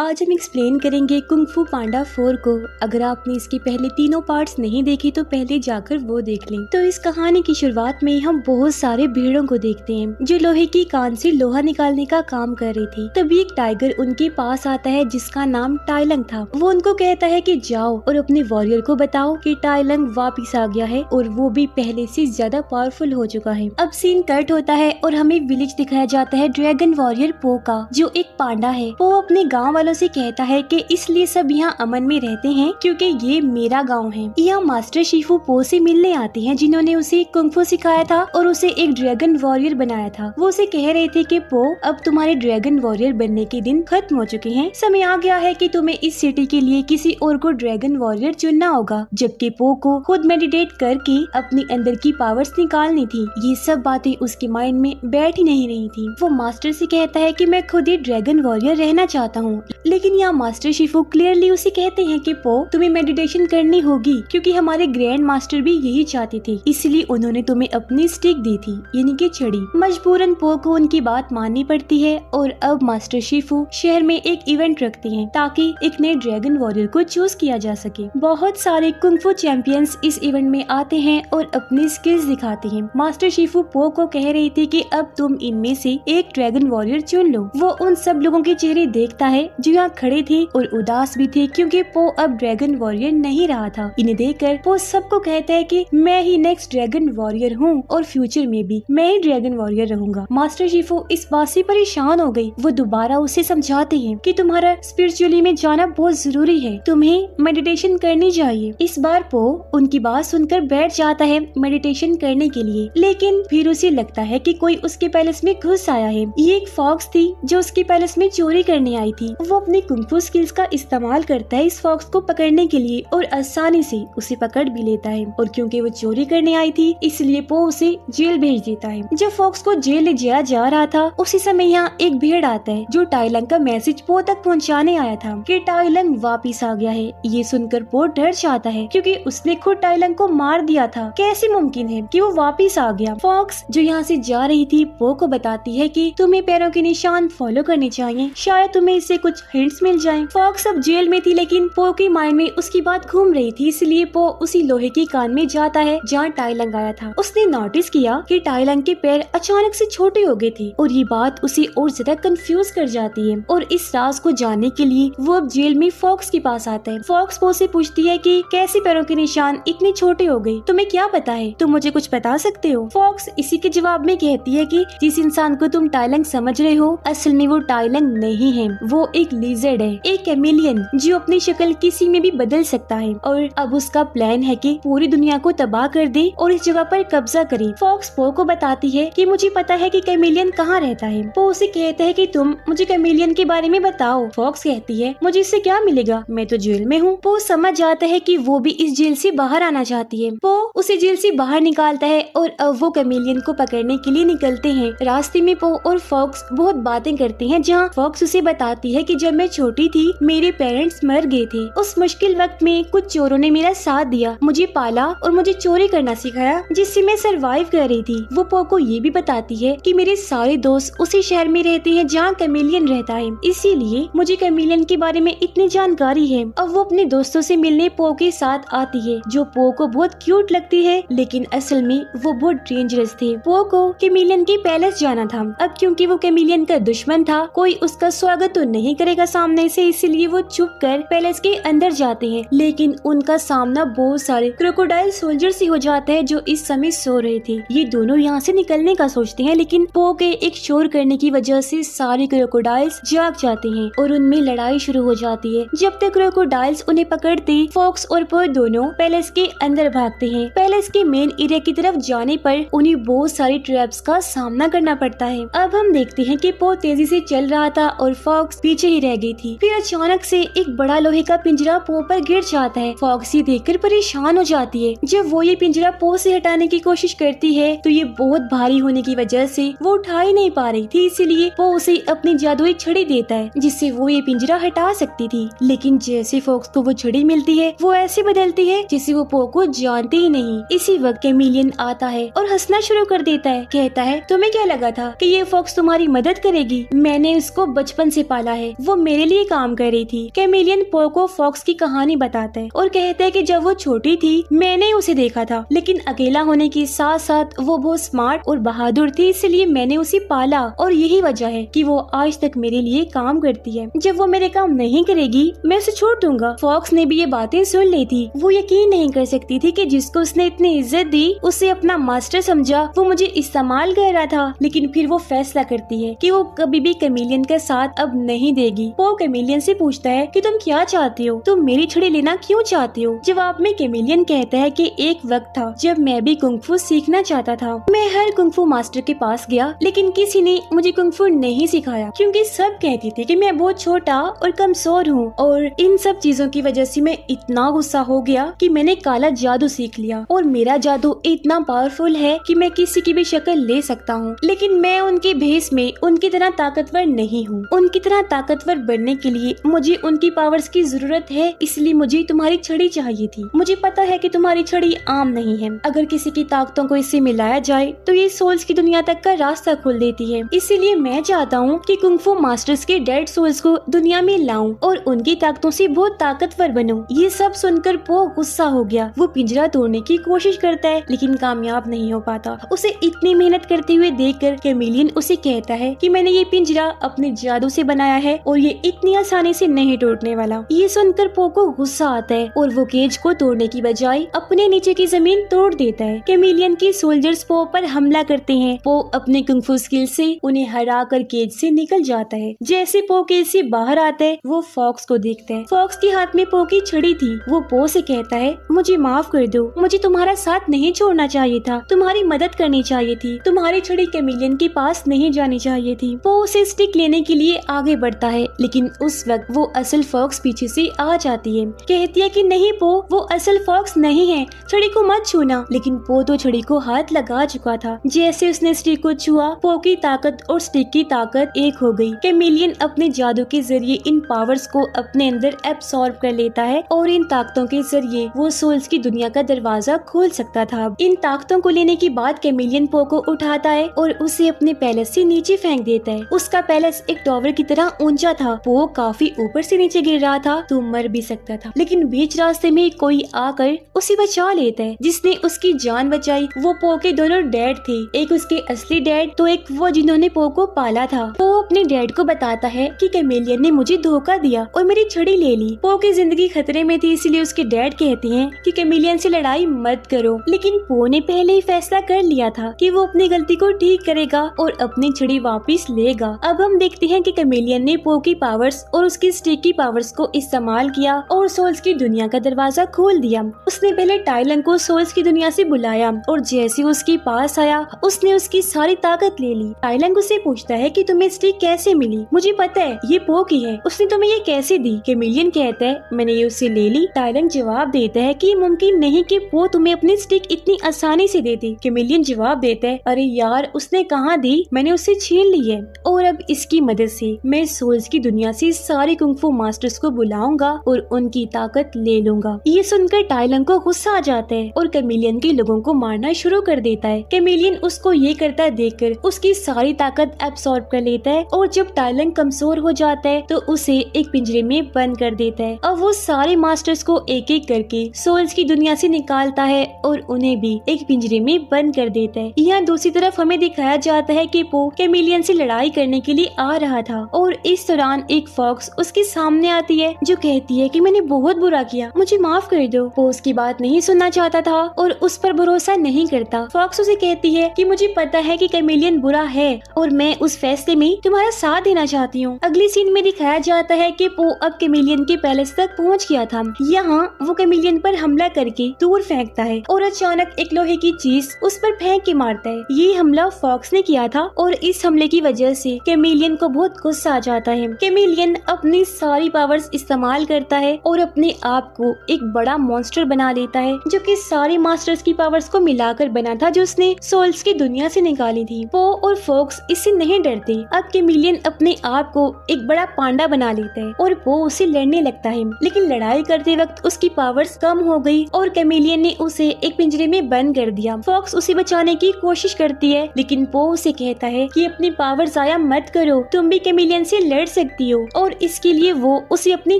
आज हम एक्सप्लेन करेंगे कुंग फू पांडा 4 को। अगर आपने इसके पहले तीनों पार्ट्स नहीं देखे तो पहले जाकर वो देख लें। तो इस कहानी की शुरुआत में हम बहुत सारे भेड़ों को देखते हैं जो लोहे की कान से लोहा निकालने का काम कर रही थी। तभी एक टाइगर उनके पास आता है जिसका नाम टाइलंग था। वो उनको कहता है कि जाओ और अपने वॉरियर को बताओ कि टाइलंग वापिस आ गया है और वो भी पहले से ज्यादा पावरफुल हो चुका है। अब सीन कट होता है और हमें विलेज दिखाया जाता है ड्रैगन वॉरियर पो का, जो एक पांडा है। वो अपने गाँव वालों से कहता है कि इसलिए सब यहाँ अमन में रहते हैं क्योंकि ये मेरा गांव है। यहाँ मास्टर शिफू पो से मिलने आते हैं जिन्होंने उसे कुंग-फू सिखाया था और उसे एक ड्रैगन वॉरियर बनाया था। वो उसे कह रहे थे कि पो, अब तुम्हारे ड्रैगन वॉरियर बनने के दिन खत्म हो चुके हैं। समय आ गया है कि तुम्हें इस सिटी के लिए किसी और को ड्रैगन वॉरियर चुनना होगा। जबकि पो को खुद मेडिटेट करके अपनी अंदर की पावर्स निकालनी थी। ये सब बातें उसके माइंड में बैठ ही नहीं रही थी। वो मास्टर से कहता है कि मैं खुद ही ड्रैगन वॉरियर रहना चाहता हूँ। लेकिन यहाँ मास्टर शिफू क्लियरली उसे कहते हैं कि पो, तुम्हें मेडिटेशन करनी होगी क्योंकि हमारे ग्रैंड मास्टर भी यही चाहते थे, इसलिए उन्होंने तुम्हें अपनी स्टिक दी थी, यानी कि छड़ी। मजबूरन पो को उनकी बात माननी पड़ती है और अब मास्टर शिफू शहर में एक इवेंट रखते हैं ताकि एक नए ड्रैगन वॉरियर को चूज किया जा सके। बहुत सारे कुंग-फू चैंपियंस इस इवेंट में आते हैं और अपनी स्किल्स दिखाते हैं। मास्टर शिफू पो को कह रही थी कि अब तुम इनमें से एक ड्रैगन वॉरियर चुन लो। वो उन सब लोगों के चेहरे देखता है जो यहाँ खड़े थे और उदास भी थे क्योंकि पो अब ड्रैगन वॉरियर नहीं रहा था। इन्हें देखकर पो सबको कहता है कि मैं ही नेक्स्ट ड्रैगन वॉरियर हूँ और फ्यूचर में भी मैं ही ड्रैगन वॉरियर रहूंगा। मास्टर शिफू इस बात से परेशान हो गई। वो दोबारा उसे समझाते हैं कि तुम्हारा स्पिरिचुअली में जाना बहुत जरूरी है, तुम्हें मेडिटेशन करनी चाहिए। इस बार पो उनकी बात सुनकर बैठ जाता है मेडिटेशन करने के लिए, लेकिन फिर उसे लगता है कि कोई उसके पैलेस में घुस आया है। ये एक फॉक्स थी जो उसके पैलेस में चोरी करने आई थी। वो अपने कुंग-फू स्किल्स का इस्तेमाल करता है इस फॉक्स को पकड़ने के लिए और आसानी से उसे पकड़ भी लेता है। और क्योंकि वो चोरी करने आई थी इसलिए पो उसे जेल भेज देता है। जब फॉक्स को जेल ले जाया जा रहा था उसी समय यहाँ एक भेड़ आता है जो टाइलंग का मैसेज पो तक पहुँचाने आया था कि टाइलंग वापिस आ गया है। ये सुनकर पो डर जाता है क्योंकि उसने खुद टाइलंग को मार दिया था। कैसे मुमकिन है कि वो वापिस आ गया। फॉक्स जो यहाँ से जा रही थी पो को बताती है कि तुम्हें पैरों के निशान फॉलो करने चाहिए, शायद तुम्हें इससे कुछ हिंट्स मिल जाएं। फॉक्स अब जेल में थी लेकिन पो की माइंड में उसकी बात घूम रही थी, इसलिए पो उसी लोहे की कान में जाता है जहाँ टाइलंग आया था। उसने नोटिस किया कि टाइलंग के पैर अचानक से छोटे हो गए थे और ये बात उसे और ज्यादा कंफ्यूज कर जाती है। और इस राज को जानने के लिए वो अब जेल में फॉक्स के पास आता है। फॉक्स पो से पूछती है कि कैसे पैरों के निशान इतने छोटे हो गए, तुम्हें क्या पता है, तुम मुझे कुछ बता सकते हो। फॉक्स इसी के जवाब में कहती है कि जिस इंसान को तुम टाइलंग समझ रहे हो असल में वो टाइलंग नहीं है, वो एक लिजर्ड है, एक कैमेलियन जो अपनी शक्ल किसी में भी बदल सकता है। और अब उसका प्लान है कि पूरी दुनिया को तबाह कर दे और इस जगह पर कब्जा करे। फॉक्स पो को बताती है कि मुझे पता है कि कैमेलियन कहाँ रहता है। पो उसे कहता है कि तुम मुझे कैमेलियन के बारे में बताओ। फॉक्स कहती है मुझे इससे क्या मिलेगा, मैं तो जेल में हूँ। पो समझ जाता है कि वो भी इस जेल से बाहर आना चाहती है। पो उसे जेल से बाहर निकालता है और अब वो कैमेलियन को पकड़ने के लिए निकलते हैं। रास्ते में पो और फॉक्स बहुत बातें करते हैं जहाँ फॉक्स उसे बताती है कि जब मैं छोटी थी मेरे पेरेंट्स मर गए थे। उस मुश्किल वक्त में कुछ चोरों ने मेरा साथ दिया, मुझे पाला और मुझे चोरी करना सिखाया जिससे मैं सरवाइव कर रही थी। वो पो को ये भी बताती है कि मेरे सारे दोस्त उसी शहर में रहते हैं जहाँ कैमेलियन रहता है, इसीलिए मुझे कैमेलियन के बारे में इतनी जानकारी है। अब वो अपने दोस्तों से मिलने पो के साथ आती है जो पो को बहुत क्यूट लगती है, लेकिन असल में वो बहुत डेंजरस थे। पो को कैमेलियन के पैलेस जाना था। अब क्योंकि वो कैमेलियन का दुश्मन था कोई उसका स्वागत तो नहीं करेगा सामने से, इसलिए वो छुप कर पैलेस के अंदर जाते हैं। लेकिन उनका सामना बहुत सारे क्रोकोडाइल सोल्जर से हो जाता है जो इस समय सो रहे थे। ये दोनों यहाँ से निकलने का सोचते हैं लेकिन पो के एक शोर करने की वजह से सारे क्रोकोडाइल्स जाग जाते हैं और उनमें लड़ाई शुरू हो जाती है। जब तक क्रोकोडाइल्स उन्हें पकड़ते फॉक्स और पो दोनों पैलेस के अंदर भागते हैं। पैलेस के मेन एरिया की तरफ जाने पर उन्हें बहुत सारी ट्रैप्स का सामना करना पड़ता है। अब हम देखते हैं कि पो तेजी से चल रहा था और फॉक्स पीछे ही रह गई थी। फिर अचानक से एक बड़ा लोहे का पिंजरा पो पर गिर जाता है। फॉक्स ये देखकर परेशान हो जाती है। जब वो ये पिंजरा पो से हटाने की कोशिश करती है तो ये बहुत भारी होने की वजह से वो उठा ही नहीं पा रही थी, इसलिए वो उसे अपनी जादुई छड़ी देता है जिससे वो ये पिंजरा हटा सकती थी। लेकिन जैसे फॉक्स को वो छड़ी मिलती है वो ऐसे बदलती है जैसे वो पो को जानते ही नहीं। इसी वक्त कैमेलियन आता है और हंसना शुरू कर देता है। कहता है तुम्हें क्या लगा था कि ये फॉक्स तुम्हारी मदद करेगी, मैंने उसको बचपन से पाला है, वो मेरे लिए काम कर रही थी। कैमेलियन पो को फॉक्स की कहानी बताता है और कहता है कि जब वो छोटी थी मैंने उसे देखा था, लेकिन अकेला होने के साथ साथ वो बहुत स्मार्ट और बहादुर थी, इसलिए मैंने उसे पाला और यही वजह है कि वो आज तक मेरे लिए काम करती है। जब वो मेरे काम नहीं करेगी मैं उसे छोड़ दूंगा। फॉक्स ने भी ये बातें सुन ली थी। वो यकीन नहीं कर सकती थी कि जिसको उसने इतनी इज्जत दी, उसे अपना मास्टर समझा, वो मुझे इस्तेमाल कर रहा था। लेकिन फिर वो फैसला करती है कि वो कभी भी कैमेलियन का साथ अब नहीं देगी। वो कैमेलियन से पूछता है कि तुम क्या चाहती हो, तुम मेरी छड़ी लेना क्यों चाहती हो? जवाब में कैमेलियन कहता है कि एक वक्त था जब मैं भी कुंग-फू सीखना चाहता था। मैं हर कुंग-फू मास्टर के पास गया, लेकिन किसी ने मुझे कुंग-फू नहीं सिखाया, क्योंकि सब कहते थे कि मैं बहुत छोटा और कमजोर हूँ। और इन सब चीजों की वजह से मैं इतना गुस्सा हो गया कि मैंने काला जादू सीख लिया और मेरा जादू इतना पावरफुल है कि मैं किसी की भी शक्ल ले सकता हूँ। लेकिन मैं उनके भेस में उनकी तरह ताकतवर नहीं हूँ। उनकी तरह ताकतवर बनने के लिए मुझे उनकी पावर्स की जरूरत है, इसलिए मुझे तुम्हारी छड़ी चाहिए थी। मुझे पता है कि तुम्हारी छड़ी आम नहीं है। अगर किसी की ताकतों को इससे मिलाया जाए तो ये सोल्स की दुनिया तक का रास्ता खोल देती है। इसीलिए मैं चाहता हूँ कि कुंग-फू मास्टर्स के डेड सोल्स को दुनिया में लाऊं और उनकी ताकतों से बहुत ताकतवर बनूं। ये सब सुनकर पो गुस्सा हो गया। वो पिंजरा तोड़ने की कोशिश करता है लेकिन कामयाब नहीं हो पाता। उसे इतनी मेहनत करते हुए देखकर कैमेलियन उसे कहता है कि मैंने ये पिंजरा अपने जादू से बनाया है और ये इतनी आसानी से नहीं टूटने वाला। ये सुनकर पो को गुस्सा आता है और वो केज को तोड़ने की बजाय अपने नीचे की जमीन तोड़ देता है। कैमेलियन की सोल्जर्स पो पर हमला करते हैं। पो अपने कुंग-फू स्किल से उन्हें हरा कर केज से निकल जाता है। जैसे पो केज से बाहर आता है वो फॉक्स को देखता है। फॉक्स के हाथ में पो की छड़ी थी। वो पो से कहता है मुझे माफ कर दो, मुझे तुम्हारा साथ नहीं छोड़ना चाहिए था, तुम्हारी मदद करनी चाहिए थी, तुम्हारी छड़ी कैमेलियन के पास नहीं जानी चाहिए थी। पो उसे स्टिक लेने के लिए आगे बढ़ता है, लेकिन उस वक्त वो असल फॉक्स पीछे से आ जाती है। कहती है कि नहीं पो, वो असल फॉक्स नहीं है, छड़ी को मत छूना। लेकिन पो तो छड़ी को हाथ लगा चुका था। जैसे उसने स्टिक को छुआ, पो की ताकत और स्टिक की ताकत एक हो गई। कैमेलियन अपने जादू के जरिए इन पावर्स को अपने अंदर एब्सॉर्ब कर लेता है और इन ताकतों के जरिए वो सोल्स की दुनिया का दरवाजा खोल सकता था। इन ताकतों को लेने के बाद कैमेलियन पो को उठाता है और उसे अपने पैलेस से नीचे फेंक देता है। उसका पैलेस एक टावर की तरह ऊंचा था। पो काफी ऊपर से नीचे गिर रहा था तो मर भी सकता था, लेकिन बीच रास्ते में कोई आकर उसे बचा लेता है। जिसने उसकी जान बचाई वो पो के दोनों डैड थे, एक उसके असली डैड तो एक वो जिन्होंने पो को पाला था। पो अपने डैड को बताता है कि कैमेलियन ने मुझे धोखा दिया और मेरी छड़ी ले ली। पो की जिंदगी खतरे में थी, इसलिए उसके डैड कहते हैं कि कैमेलियन से लड़ाई मत करो। लेकिन पो ने पहले ही फैसला कर लिया था कि वो अपनी गलती को ठीक करेगा और अपनी छड़ी वापस लेगा। अब हम देखते हैं कि कैमेलियन ने पो की पावर्स और उसकी स्टिक की पावर्स को इस्तेमाल किया और सोल्स की दुनिया का दरवाजा खोल दिया। उसने पहले टाइलन को सोल्स की दुनिया से बुलाया और जैसे उसके पास आया उसने उसकी सारी ताकत ले ली। टाइलन उससे पूछता है कि तुम्हें स्टिक कैसे मिली? मुझे पता है ये पो की है, उसने तुम्हें ये कैसे दी? कैमेलियन कहता है मैंने ये उससे ले ली। टाइलन जवाब देता है कि मुमकिन नहीं कि पो तुम्हें अपनी स्टिक इतनी आसानी से दे दी। कैमेलियन जवाब देता है अरे यार उसने कहाँ दी, मैंने उससे छीन ली है और अब इसकी मदद से मैं सोल्स की दुनिया से सारे कुंग-फू मास्टर्स को बुलाऊंगा और उनकी ताकत ले लूंगा। ये सुनकर टाइलन को गुस्सा आ जाता है और कैमेलियन के लोगों को मारना शुरू कर देता है। कैमेलियन उसको ये करता देखकर उसकी सारी ताकत एब्सॉर्ब कर लेता है और जब टाइलन कमजोर हो जाता है तो उसे एक पिंजरे में बंद कर देता है। अब वो सारे मास्टर्स को एक एक करके सोल्स की दुनिया से निकालता है और उन्हें भी एक पिंजरे में बंद कर देता है। यहाँ दूसरी तरफ हमें दिखाया जाता है कि पो कैमेलियन से लड़ाई करने के लिए आ रहा था और इस दौरान एक फॉक्स उसके सामने आती है जो कहती है कि मैंने बहुत बुरा किया, मुझे माफ कर दो। पो उसकी बात नहीं सुनना चाहता था और उस पर भरोसा नहीं करता। फॉक्स उसे कहती है कि मुझे पता है कि कैमेलियन बुरा है और मैं उस फैसले में तुम्हारा साथ देना चाहती हूँ। अगली सीन में दिखाया जाता है कि पो अब कैमेलियन के पैलेस तक पहुँच गया था। यहाँ वो कैमेलियन पर हमला करके दूर फेंकता है और अचानक एक लोहे की चीज उस पर फेंक के मारता है। ये हमला फॉक्स ने किया था और इस हमले की वजह से कैमेलियन को बहुत गुस्सा आ जाता है। कैमेलियन अपनी सारी पावर्स इस्तेमाल करता है और अपने आप को एक बड़ा मॉन्स्टर बना लेता है जो कि सारे मास्टर्स की पावर्स को मिलाकर बना था जो उसने सोल्स की दुनिया से निकाली थी। पो और फॉक्स इससे नहीं डरते। अब कैमेलियन अपने आप को एक बड़ा पांडा बना लेता है और पो उसे लड़ने लगता है, लेकिन लड़ाई करते वक्त उसकी पावर्स कम हो गई और कैमेलियन ने उसे एक पिंजरे में बंद कर दिया। फॉक्स उसे बचाने की कोशिश करती है लेकिन पो उसे कहता है कि अपनी पावर जाया मत करो, तुम भी कैमेलियन से लड़ सकती हो, और इसके लिए वो उसे अपनी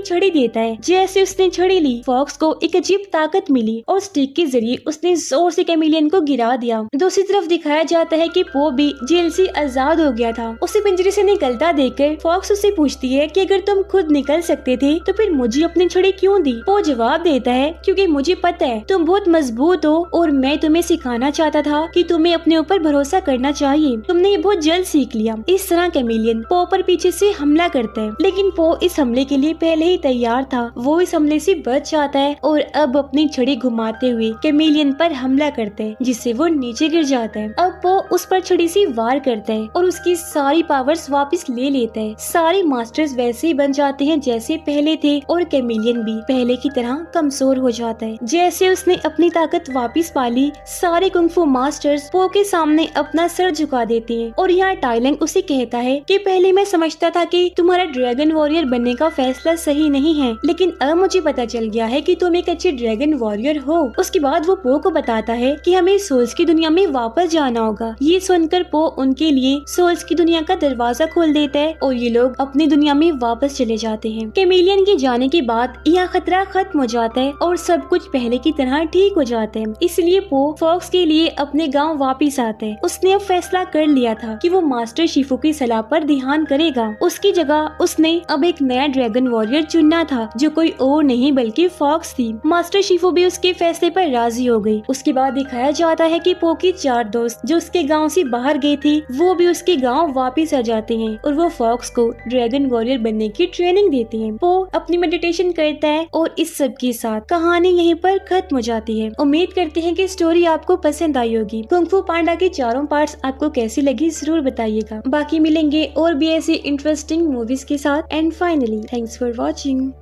छड़ी देता है। जैसे उसने छड़ी ली, फॉक्स को एक अजीब ताकत मिली और स्टिक के जरिए उसने जोर से कैमिलियन को गिरा दिया। दूसरी तरफ दिखाया जाता है कि पो भी जेल से आजाद हो गया था। उसे पिंजरे से निकलता देखकर फॉक्स उससे पूछती है कि अगर तुम खुद निकल सकते थे तो फिर मुझे अपनी छड़ी क्यों दी। पो जवाब देता है, क्योंकि मुझे पता है तुम बहुत मजबूत हो और मैं तुम्हें सिखाना चाहता था कि तुम्हें अपने ऊपर भरोसा करना चाहिए। तुमने ये बहुत जल्द सीख लिया। इस तरह कैमिलियन पो पर पीछे से हमला करता है, लेकिन पो इस हमले के लिए पहले ही तैयार था। वो इस हमले से बच जाता है और अब अपनी छड़ी घुमाते हुए कैमिलियन पर हमला करता है, जिससे वो नीचे गिर जाता है। अब पो उस पर छड़ी से वार करता है और उसकी सारी पावर्स वापस ले लेता है। सारे मास्टर्स वैसे ही बन जाते हैं जैसे पहले थे और कैमिलियन भी पहले की तरह कमजोर हो जाता है। जैसे उसने अपनी ताकत वापस पा ली, सारे कुंग-फू मास्टर्स पो के सामने अपना सर झुका देते हैं और यहाँ टाइलैंग उसे कहता है कि पहले मैं समझता था कि तुम्हारा ड्रैगन वॉरियर बनने का फैसला सही नहीं है, लेकिन अब मुझे पता चल गया है कि तुम एक अच्छे ड्रैगन वॉरियर हो। उसके बाद वो पो को बताता है कि हमें सोल्स की दुनिया में वापस जाना होगा। ये सुनकर पो उनके लिए सोल्स की दुनिया का दरवाजा खोल देता है और ये लोग अपनी दुनिया में वापस चले जाते हैं। कैमिलियन के जाने के बाद यहाँ खतरा खत्म हो जाता है और सब कुछ पहले की तरह ठीक हो जाता है। इसलिए पो फॉक्स के लिए अपने गांव वापस आता है। उसने अब फैसला कर लिया था कि वो मास्टर शिफू की सलाह पर ध्यान करेगा। उसकी जगह उसने अब एक नया ड्रैगन वॉरियर चुनना था, जो कोई और नहीं बल्कि फॉक्स थी। मास्टर शिफू भी उसके फैसले पर राजी हो गई। उसके बाद दिखाया जाता है कि पो की 4 दोस्त जो उसके गांव से बाहर गए थे, वो भी उसके गांव वापस आ जाते हैं और वो फॉक्स को ड्रैगन वॉरियर बनने की ट्रेनिंग देते हैं। पो अपनी मेडिटेशन करता है और इस सब के साथ कहानी यहीं पर खत्म हो जाती है। उम्मीद करते हैं कि स्टोरी आपको पसंद आई होगी। कुंग फू पांडा के चारों पार्ट्स आपको कैसी लगी जरूर बताइएगा। बाकी मिलेंगे और भी ऐसी इंटरेस्टिंग मूवीज के साथ। And finally thanks for watching.